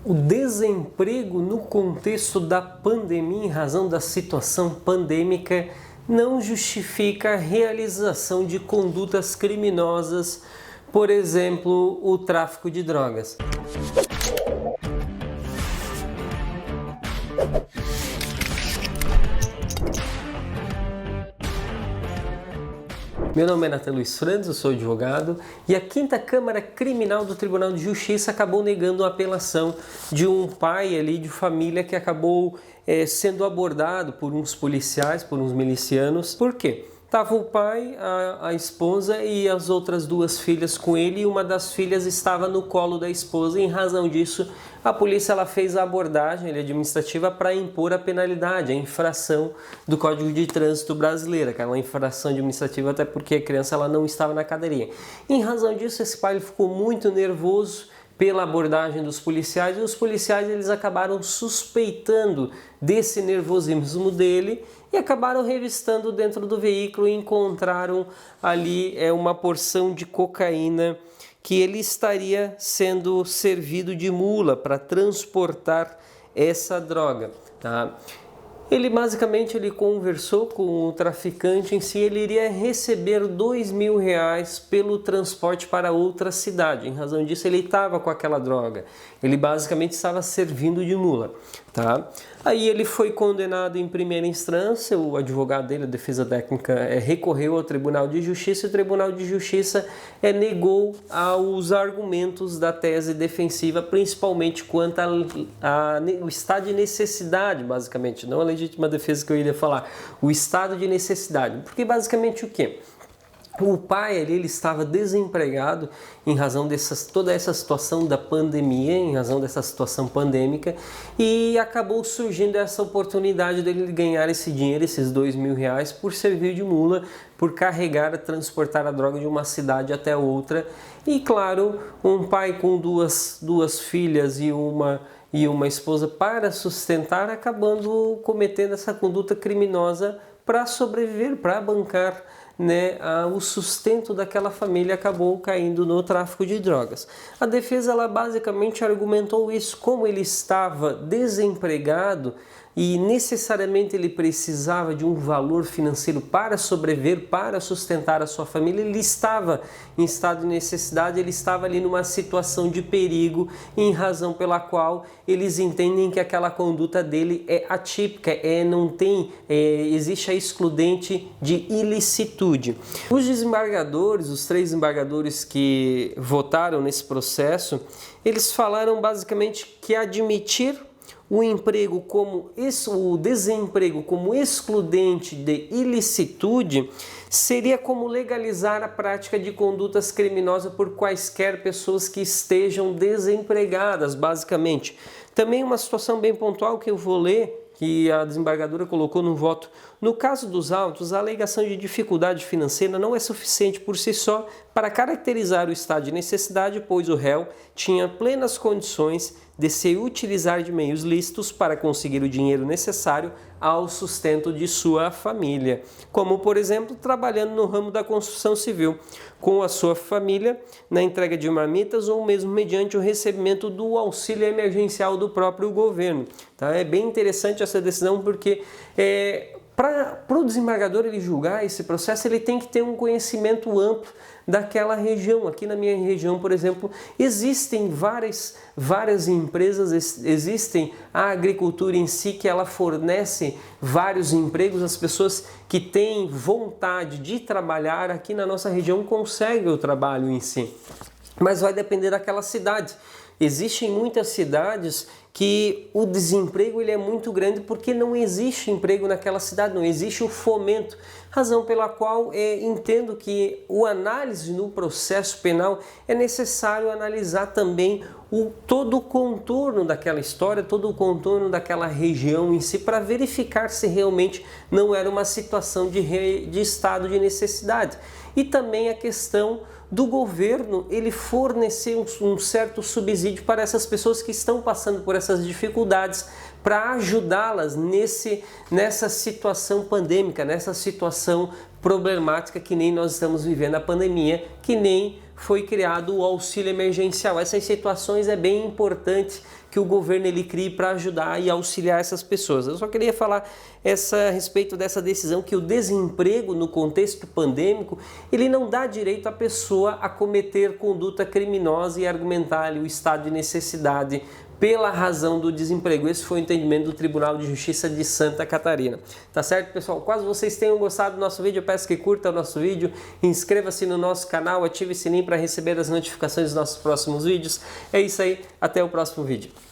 O desemprego no contexto da pandemia, em razão da situação pandêmica, não justifica a realização de condutas criminosas, por exemplo, o tráfico de drogas. Meu nome é Nathan Luiz Franz, eu sou advogado, e a 5ª Câmara Criminal do Tribunal de Justiça acabou negando a apelação de um pai ali de família que acabou sendo abordado por uns policiais, por uns milicianos. Por quê? Estava o pai, a esposa e as outras 2 filhas com ele, e uma das filhas estava no colo da esposa. E em razão disso, a polícia fez a abordagem administrativa para impor a penalidade, a infração do Código de Trânsito Brasileiro, aquela infração administrativa, até porque a criança não estava na cadeirinha. Em razão disso, esse pai ficou muito nervoso pela abordagem dos policiais, e os policiais eles acabaram suspeitando desse nervosismo dele e acabaram revistando dentro do veículo e encontraram ali uma porção de cocaína que ele estaria sendo servido de mula para transportar essa droga, tá? Ele basicamente conversou com o traficante em si, ele iria receber R$2.000 pelo transporte para outra cidade. Em razão disso, ele estava com aquela droga. Ele basicamente estava servindo de mula, tá? Aí ele foi condenado em primeira instância, o advogado dele, a defesa técnica, recorreu ao Tribunal de Justiça, e o Tribunal de Justiça negou os argumentos da tese defensiva, principalmente quanto ao estado de necessidade, basicamente, não a legítima defesa que eu iria falar, o estado de necessidade. Porque basicamente o quê? O pai ele estava desempregado em razão de toda essa situação da pandemia, em razão dessa situação pandêmica, e acabou surgindo essa oportunidade dele ganhar esse dinheiro, esses R$2.000, por servir de mula, por carregar, transportar a droga de uma cidade até outra. E claro, um pai com duas filhas e uma esposa para sustentar, acabando cometendo essa conduta criminosa para sobreviver, para bancar o sustento daquela família, acabou caindo no tráfico de drogas. A defesa basicamente argumentou isso, como ele estava desempregado e necessariamente ele precisava de um valor financeiro para sobreviver, para sustentar a sua família. Ele estava em estado de necessidade, ele estava ali numa situação de perigo, em razão pela qual eles entendem que aquela conduta dele é atípica, existe a excludente de ilicitude. Os desembargadores, os 3 desembargadores que votaram nesse processo, eles falaram basicamente que admitir o desemprego como excludente de ilicitude seria como legalizar a prática de condutas criminosas por quaisquer pessoas que estejam desempregadas, basicamente. Também uma situação bem pontual que eu vou ler, que a desembargadora colocou no voto. No caso dos autos, a alegação de dificuldade financeira não é suficiente por si só para caracterizar o estado de necessidade, pois o réu tinha plenas condições de se utilizar de meios lícitos para conseguir o dinheiro necessário ao sustento de sua família, como, por exemplo, trabalhando no ramo da construção civil, com a sua família, na entrega de marmitas ou mesmo mediante o recebimento do auxílio emergencial do próprio governo. Tá? É bem interessante essa decisão, porque para o desembargador ele julgar esse processo, ele tem que ter um conhecimento amplo daquela região. Aqui na minha região, por exemplo, existem várias empresas, existem a agricultura em si, que ela fornece vários empregos. As pessoas que têm vontade de trabalhar aqui na nossa região conseguem o trabalho em si, mas vai depender daquela cidade. Existem muitas cidades que o desemprego é muito grande porque não existe emprego naquela cidade, não existe o fomento, razão pela qual entendo que o análise no processo penal é necessário analisar também todo o contorno daquela história, todo o contorno daquela região em si, para verificar se realmente não era uma situação de estado de necessidade. E também a questão do governo ele fornecer um certo subsídio para essas pessoas que estão passando por essas dificuldades, para ajudá-las nessa situação pandêmica, nessa situação problemática que nem nós estamos vivendo a pandemia, que nem foi criado o auxílio emergencial. Essas situações é bem importante que o governo ele crie para ajudar e auxiliar essas pessoas. Eu só queria falar a respeito dessa decisão que o desemprego no contexto pandêmico, ele não dá direito à pessoa a cometer conduta criminosa e argumentar ali o estado de necessidade pela razão do desemprego. Esse foi o entendimento do Tribunal de Justiça de Santa Catarina. Tá certo, pessoal? Caso vocês tenham gostado do nosso vídeo, eu peço que curta o nosso vídeo, inscreva-se no nosso canal, ative o sininho para receber as notificações dos nossos próximos vídeos. É isso aí, até o próximo vídeo.